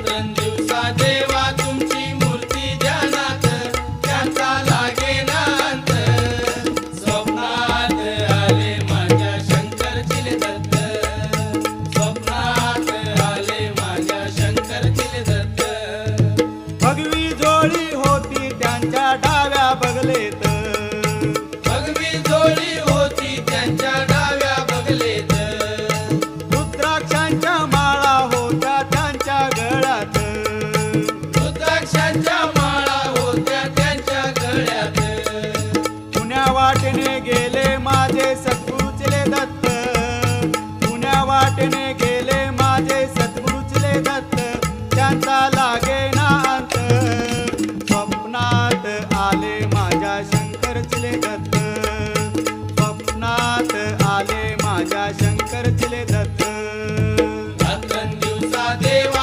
रात्रंदिवसा देवा तुमची मूर्ती ध्यानात त्यांचा लागेना अंत स्वप्नात आले माझ्या शंकरचिले दत्त स्वप्नात आले माझ्या शंकरचिले दत्त भगवी जोडी होती त्यांच्या डाव्या बगलेत भगवी जोडी होती त्यांच्या डाव्या बगलेत रुद्राक्षांच्या माळा होत्या त्यांच्या गळ्यात रुद्राक्षांच्या माळा होत्या त्यांच्या गळ्यात पुण्या वाटेने गेले माझे सद्गुरुचले दत्त पुण्या वाटेने गेले माझे सद्गुरुचले दत्त त्यांचा